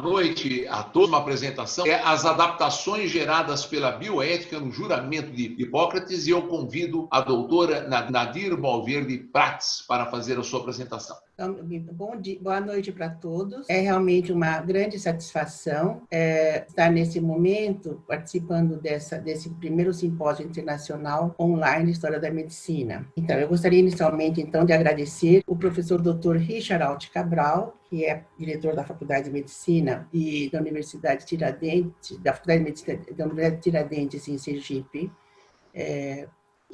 noite a todos. Uma apresentação é as adaptações geradas pela bioética no juramento de Hipócrates, e eu convido a doutora Nadir Valverde Prats para fazer a sua apresentação. Então, boa noite para todos. É realmente uma grande satisfação estar nesse momento participando desse primeiro simpósio internacional online de História da Medicina. Então, eu gostaria inicialmente de agradecer o professor Dr. Richard Alt Cabral, que é diretor da Faculdade de Medicina e da Universidade Tiradentes, da Faculdade de Medicina da Universidade Tiradentes em Sergipe,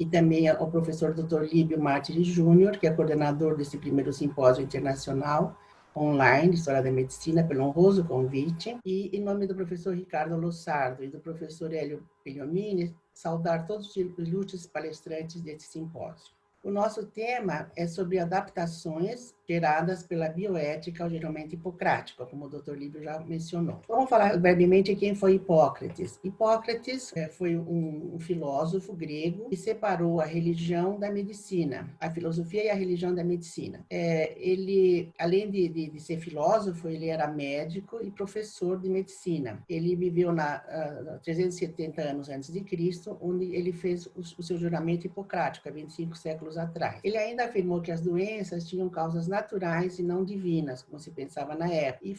e também ao professor Dr. Líbio Martiri Júnior, que é coordenador desse primeiro simpósio internacional online de História da Medicina, pelo honroso convite, e em nome do professor Ricardo Lossardo e do professor Hélio Pigliomini, saudar todos os ilustres palestrantes desse simpósio. O nosso tema é sobre adaptações geradas pela bioética ao juramento hipocrático, como o Dr. Líbio já mencionou. Vamos falar brevemente quem foi Hipócrates. Hipócrates foi um filósofo grego que separou a religião da medicina, a filosofia e a religião da medicina. Ele, além de ser filósofo, ele era médico e professor de medicina. Ele viveu 370 anos antes de Cristo, onde ele fez o seu juramento hipocrático, há 25 séculos atrás. Ele ainda afirmou que as doenças tinham causas naturais e não divinas, como se pensava na época. E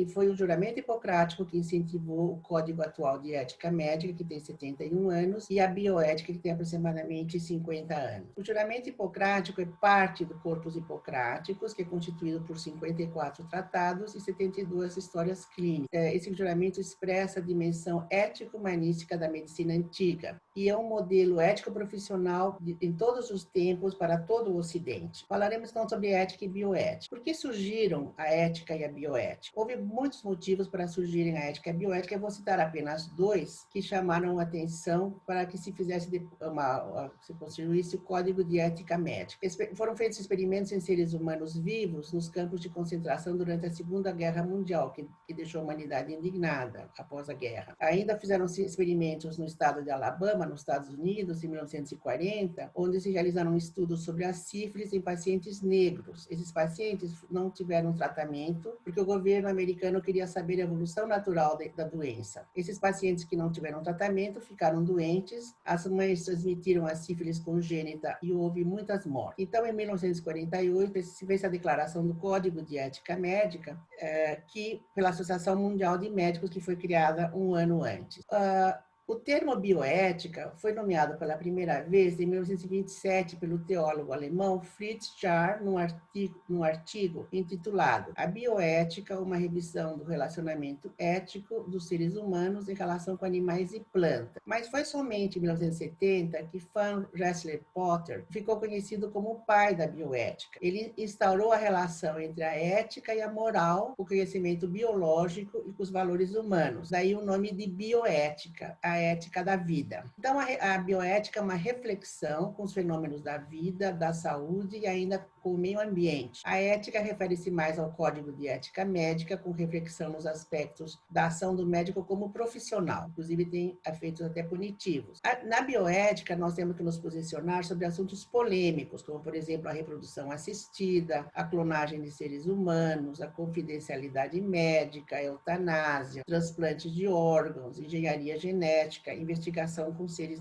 foi o juramento hipocrático que incentivou o Código atual de Ética Médica, que tem 71 anos, e a bioética, que tem aproximadamente 50 anos. O juramento hipocrático é parte do Corpus Hipocráticos, que é constituído por 54 tratados e 72 histórias clínicas. Esse juramento expressa a dimensão ético-humanística da medicina antiga, e é um modelo ético-profissional em todos os tempos para todo o Ocidente. Falaremos então sobre ética e bioética. Por que surgiram a ética e a bioética? Houve muitos motivos para surgirem a ética e a bioética. Eu vou citar apenas dois que chamaram a atenção para que se se construísse o Código de Ética Médica. Foram feitos experimentos em seres humanos vivos nos campos de concentração durante a Segunda Guerra Mundial, que deixou a humanidade indignada após a guerra. Ainda fizeram-se experimentos no estado de Alabama, nos Estados Unidos, em 1940, onde se realizaram estudos sobre a sífilis em pacientes negros. Esses pacientes não tiveram tratamento porque o governo americano queria saber a evolução natural da doença. Esses pacientes que não tiveram tratamento ficaram doentes, as mães transmitiram a sífilis congênita e houve muitas mortes. Então, em 1948, se fez a declaração do Código de Ética Médica, pela Associação Mundial de Médicos, que foi criada um ano antes. O termo bioética foi nomeado pela primeira vez em 1927 pelo teólogo alemão Fritz Jarr, num artigo intitulado A Bioética, uma revisão do relacionamento ético dos seres humanos em relação com animais e plantas. Mas foi somente em 1970 que Van Rensselaer Potter ficou conhecido como o pai da bioética. Ele instaurou a relação entre a ética e a moral, o conhecimento biológico e com os valores humanos. Daí o nome de bioética, a ética da vida. Então, a bioética é uma reflexão com os fenômenos da vida, da saúde e ainda com o meio ambiente. A ética refere-se mais ao Código de Ética Médica, com reflexão nos aspectos da ação do médico como profissional. Inclusive, tem efeitos até punitivos. Na bioética, nós temos que nos posicionar sobre assuntos polêmicos, como, por exemplo, a reprodução assistida, a clonagem de seres humanos, a confidencialidade médica, a eutanásia, transplantes de órgãos, engenharia genética, investigação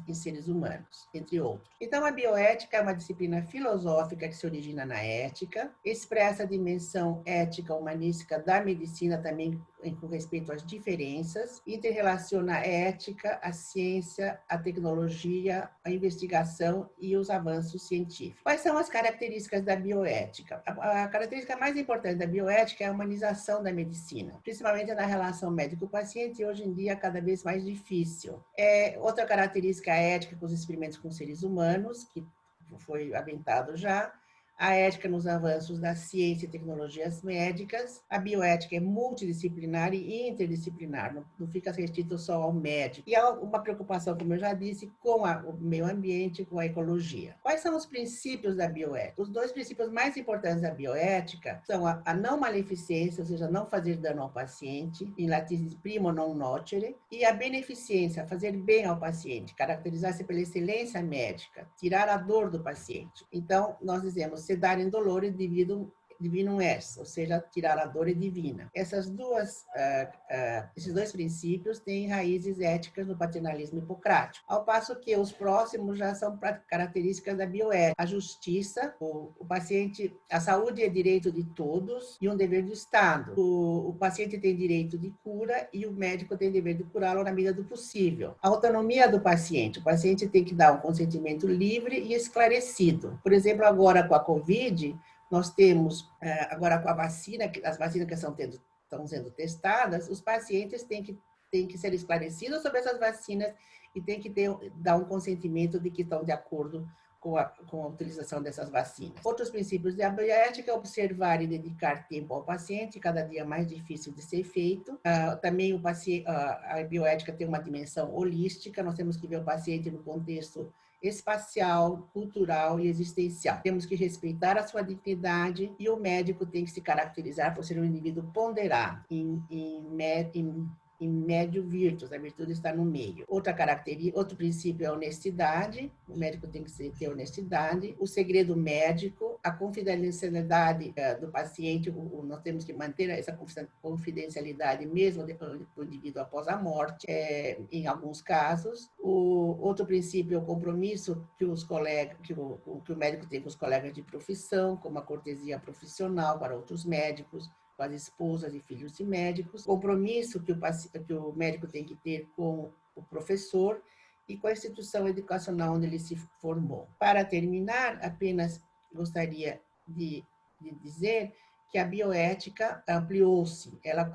em seres humanos, entre outros. Então, a bioética é uma disciplina filosófica que se origina na ética, expressa a dimensão ética humanística da medicina também com respeito às diferenças, interrelaciona a ética, a ciência, a tecnologia, a investigação e os avanços científicos. Quais são as características da bioética? A característica mais importante da bioética é a humanização da medicina, principalmente na relação médico-paciente, e hoje em dia cada vez mais difícil. Outra característica é a ética com os experimentos com seres humanos, que foi aventado já. A ética nos avanços da ciência e tecnologias médicas. A bioética é multidisciplinar e interdisciplinar, não fica restrito só ao médico. E há uma preocupação, como eu já disse, com o meio ambiente, com a ecologia. Quais são os princípios da bioética? Os dois princípios mais importantes da bioética são a não maleficência, ou seja, não fazer dano ao paciente, em latim primo non nocere, e a beneficência, fazer bem ao paciente, caracterizar-se pela excelência médica, tirar a dor do paciente. Então, nós dizemos sedar indolore devido divinum est, ou seja, tirar a dor é divina. Esses dois princípios têm raízes éticas no paternalismo hipocrático, ao passo que os próximos já são características da bioética. A justiça, o paciente, a saúde é direito de todos e um dever do Estado. O paciente tem direito de cura e o médico tem dever de curá-lo na medida do possível. A autonomia do paciente, o paciente tem que dar um consentimento livre e esclarecido. Por exemplo, agora com a Covid, nós temos, agora com a vacina, as vacinas que estão sendo testadas, os pacientes têm que ser esclarecidos sobre essas vacinas e têm que dar um consentimento de que estão de acordo com a utilização dessas vacinas. Outros princípios da bioética é observar e dedicar tempo ao paciente, cada dia mais difícil de ser feito. Também a bioética tem uma dimensão holística, nós temos que ver o paciente no contexto espacial, cultural e existencial. Temos que respeitar a sua dignidade e o médico tem que se caracterizar por ser um indivíduo ponderado, em médio virtus, a virtude está no meio. Outra característica, outro princípio é a honestidade, o médico tem que ter honestidade, o segredo médico, a confidencialidade do paciente, nós temos que manter essa confidencialidade mesmo do indivíduo após a morte, em alguns casos. O outro princípio é o compromisso que os colegas, que o médico tem com os colegas de profissão, como a cortesia profissional para outros médicos, com as esposas e filhos de médicos, compromisso que o médico tem que ter com o professor e com a instituição educacional onde ele se formou. Para terminar, apenas gostaria de dizer que a bioética ampliou-se, ela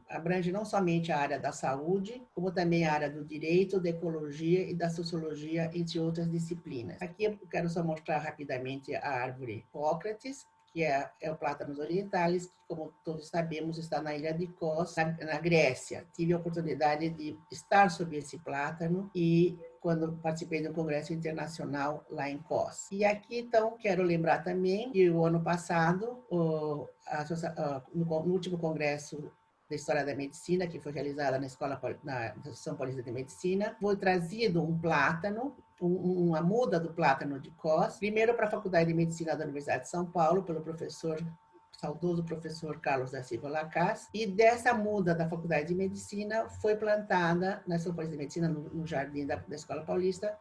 abrange não somente a área da saúde, como também a área do direito, da ecologia e da sociologia, entre outras disciplinas. Aqui eu quero só mostrar rapidamente a árvore Hipócrates, que é o Plátanos orientalis, que, como todos sabemos, está na ilha de Kos, na Grécia. Tive a oportunidade de estar sob esse plátano e quando participei de um congresso internacional lá em Kos. E aqui, então, quero lembrar também que o ano passado, no último congresso da História da Medicina, que foi realizada na Associação Paulista de Medicina, foi trazido um plátano, uma muda do plátano de Kos, primeiro para a Faculdade de Medicina da Universidade de São Paulo, pelo saudoso professor Carlos da Silva Lacaz, e dessa muda da Faculdade de Medicina foi plantada na Associação Paulista de Medicina, no jardim da Escola Paulista,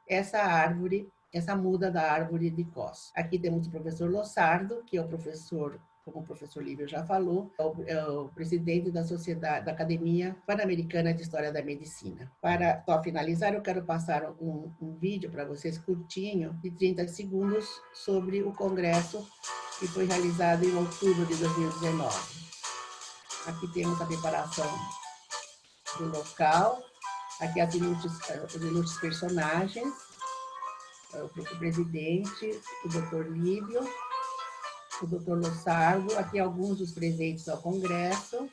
essa muda da árvore de Kos. Aqui temos o professor Lossardo, que é o professor, como o professor Lívio já falou, é o presidente da Academia Pan-Americana de História da Medicina. Para finalizar, eu quero passar um vídeo para vocês curtinho, de 30 segundos, sobre o congresso que foi realizado em outubro de 2019. Aqui temos a preparação do local, aqui os ilustres personagens, o presidente, o doutor Lívio, o doutor Lossardo, aqui alguns dos presentes ao congresso,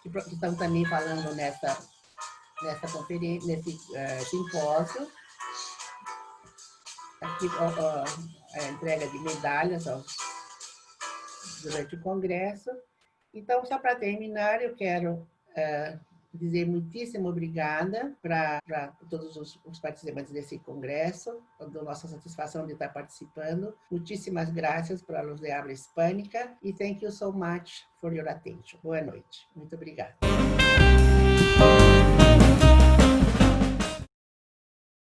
que estão também falando nessa conferência, nesse simpósio. Aqui a entrega de medalhas durante o congresso. Então, só para terminar, eu quero dizer muitíssimo obrigada para todos os participantes desse congresso, da nossa satisfação de estar participando. Muitíssimas graças para los de habla hispânica e thank you so much for your attention. Boa noite. Muito obrigada.